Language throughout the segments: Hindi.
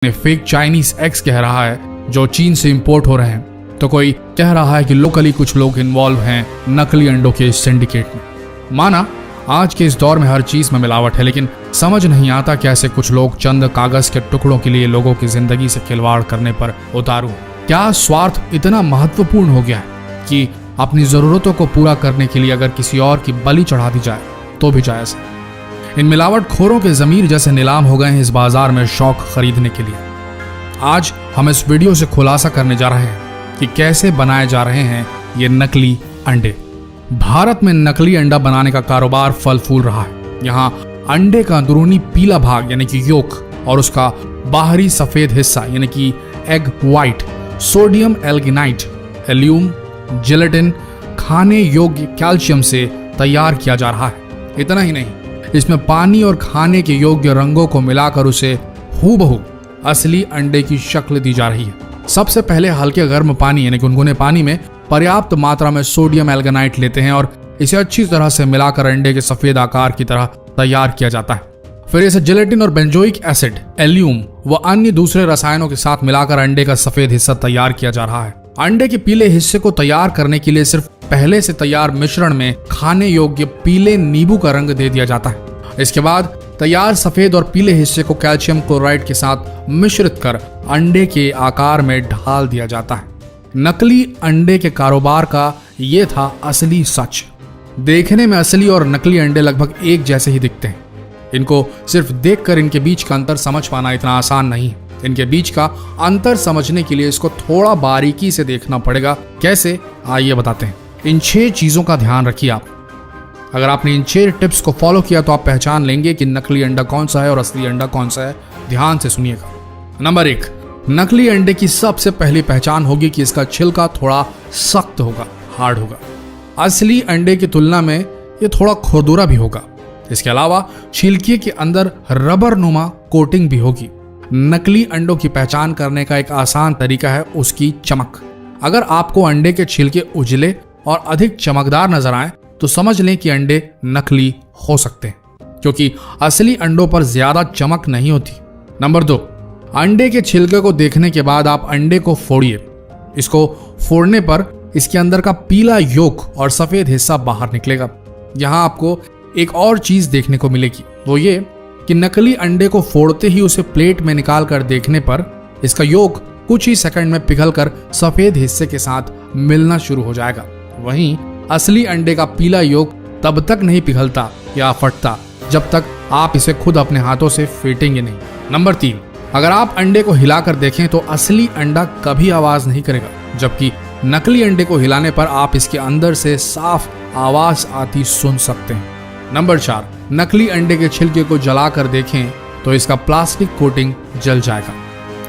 फेक चाइनीज एग्स कह रहा है जो चीन से इंपोर्ट हो रहे हैं, तो कोई कह रहा है कि लोकली कुछ लोग इन्वॉल्व हैं नकली अंडों के सिंडिकेट में। माना आज के इस दौर में हर चीज में मिलावट है, लेकिन समझ नहीं आता कैसे कुछ लोग चंद कागज के टुकड़ों के लिए लोगों की जिंदगी से खिलवाड़ करने पर उतारू। क्या स्वार्थ इतना महत्वपूर्ण हो गया है कि अपनी जरूरतों को पूरा करने के लिए अगर किसी और की बलि चढ़ा दी जाए तो भी जायज है। इन मिलावट खोरों के जमीर जैसे नीलाम हो गए हैं इस बाजार में शौक खरीदने के लिए। आज हम इस वीडियो से खुलासा करने जा रहे हैं कि कैसे बनाए जा रहे हैं ये नकली अंडे। भारत में नकली अंडा बनाने का कारोबार फल फूल रहा है। यहाँ अंडे का अंदरूनी पीला भाग यानी कि योक और उसका बाहरी सफेद हिस्सा यानी कि एग व्हाइट सोडियम एल्गिनाइट, एल्यूम, जिलेटिन, खाने योग्य कैल्शियम से तैयार किया जा रहा है। इतना ही नहीं, इसमें पानी और खाने के योग्य रंगों को मिलाकर उसे हूबहू असली अंडे की शक्ल दी जा रही है। सबसे पहले हल्के गर्म पानी यानी गुनगुने पानी में पर्याप्त मात्रा में सोडियम एल्गिनाइट लेते हैं और इसे अच्छी तरह से मिलाकर अंडे के सफेद आकार की तरह तैयार किया जाता है। फिर इसे जिलेटिन और बेंजोइक एसिड, एल्यूम व अन्य दूसरे रसायनों के साथ मिलाकर अंडे का सफेद हिस्सा तैयार किया जा रहा है। अंडे के पीले हिस्से को तैयार करने के लिए सिर्फ पहले से तैयार मिश्रण में खाने योग्य पीले नींबू का रंग दे दिया जाता है। इसके बाद तैयार सफेद और पीले हिस्से को कैल्शियम क्लोराइड के साथ मिश्रित कर अंडे के आकार में ढाल दिया जाता है। नकली अंडे के कारोबार का ये था असली सच। देखने में असली और नकली अंडे लगभग एक जैसे ही दिखते हैं। इनको सिर्फ देखकर इनके बीच का अंतर समझ पाना इतना आसान नहीं है। इनके बीच का अंतर समझने के लिए इसको थोड़ा बारीकी से देखना पड़ेगा। कैसे, आइए बताते हैं। इन 6 चीजों का ध्यान रखिए आप। अगर आपने इन 6 टिप्स को फॉलो किया तो आप पहचान लेंगे कि नकली अंडा कौन सा है और असली अंडा कौन सा है। ध्यान से सुनिएगा। नंबर 1, नकली अंडे की सबसे पहली पहचान होगी कि इसका छिलका थोड़ा सख्त होगा, हार्ड होगा। असली अंडे की तुलना में ये थोड़ा खुरदुरा भी होगा। इसके अलावा छिलके के अंदर रबर नुमा कोटिंग भी होगी। नकली अंडों की पहचान करने का एक आसान तरीका है उसकी चमक। अगर आपको अंडे के छिलके उजले और अधिक चमकदार नजर आए तो समझ लें कि अंडे नकली हो सकते हैं, क्योंकि असली अंडों पर ज्यादा चमक नहीं होती। नंबर 2, अंडे के छिलके को देखने के बाद आप अंडे को फोड़िए। इसको फोड़ने पर इसके अंदर का पीला योक और सफेद हिस्सा बाहर निकलेगा। यहाँ आपको एक और चीज देखने को मिलेगी, वो ये कि नकली अंडे को फोड़ते ही उसे प्लेट में निकाल कर देखने पर इसका योक कुछ ही सेकंड में पिघलकर सफेद हिस्से के साथ मिलना शुरू हो जाएगा। वहीं असली अंडे का पीला योक तब तक नहीं पिघलता या फटता जब तक आप इसे खुद अपने हाथों से फेंटेंगे नहीं। नंबर 3, अगर आप अंडे को हिलाकर देखें तो असली अंडा कभी आवाज नहीं करेगा, जबकि नकली अंडे को हिलाने पर आप इसके अंदर से साफ आवाज आती सुन सकते हैं। नंबर 4, नकली अंडे के छिलके को जलाकर देखें तो इसका प्लास्टिक कोटिंग जल जाएगा।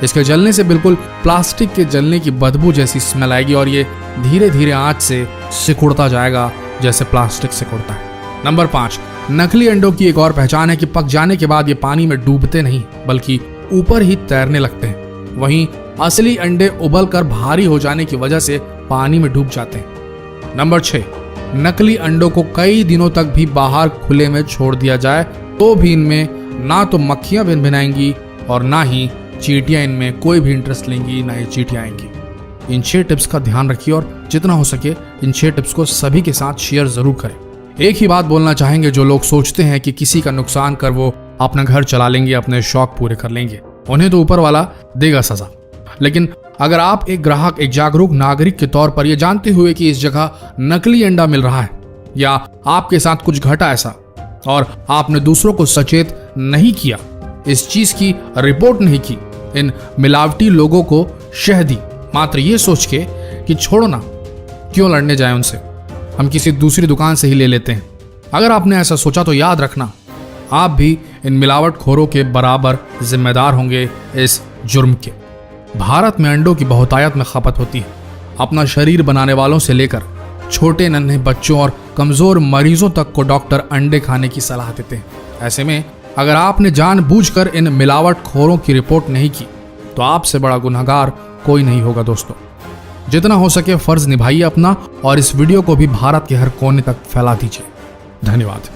इसके जलने से बिल्कुल प्लास्टिक के जलने की बदबू जैसी स्मेल आएगी और ये धीरे धीरे आंच से सिकुड़ता जाएगा जैसे प्लास्टिक सिकुड़ता है। नंबर 5, नकली अंडों की एक और पहचान है कि पक जाने के बाद ये पानी में डूबते नहीं बल्कि ऊपर ही तैरने लगते हैं। वहीं असली अंडे उबलकर भारी हो जाने की वजह से पानी में डूब जाते हैं। नंबर 6, नकली अंडों को कई दिनों तक भी बाहर खुले में छोड़ दिया जाए तो भी इनमें ना तो मक्खियां भिनभिनाएंगी और ना ही चींटियां इनमें कोई भी इंटरेस्ट लेंगी, ना ही चींटियां आएंगी। इन 6 टिप्स का ध्यान रखिए और जितना हो सके इन 6 टिप्स को सभी के साथ शेयर जरूर करें। एक ही बात बोलना चाहेंगे, जो लोग सोचते हैं कि किसी का नुकसान कर वो अपना घर चला लेंगे, अपने शौक पूरे कर लेंगे, उन्हें तो ऊपर वाला देगा सजा। लेकिन अगर आप एक ग्राहक, एक जागरूक नागरिक के तौर पर यह जानते हुए कि इस जगह नकली अंडा मिल रहा है या आपके साथ कुछ घटा ऐसा और आपने दूसरों को सचेत नहीं किया, इस चीज की रिपोर्ट नहीं की, इन मिलावटी लोगों को शह दी, मात्र ये सोच के कि छोड़ो ना, क्यों लड़ने जाए उनसे, हम किसी दूसरी दुकान से ही ले लेते हैं। अगर आपने ऐसा सोचा तो याद रखना, आप भी इन मिलावट खोरों के बराबर जिम्मेदार होंगे इस जुर्म के। भारत में अंडों की बहुतायत में खपत होती है। अपना शरीर बनाने वालों से लेकर छोटे नन्हे बच्चों और कमजोर मरीजों तक को डॉक्टर अंडे खाने की सलाह देते हैं। ऐसे में अगर आपने जानबूझकर इन मिलावट खोरों की रिपोर्ट नहीं की तो आपसे बड़ा गुनहगार कोई नहीं होगा। दोस्तों, जितना हो सके फर्ज निभाइए अपना और इस वीडियो को भी भारत के हर कोने तक फैला दीजिए। धन्यवाद।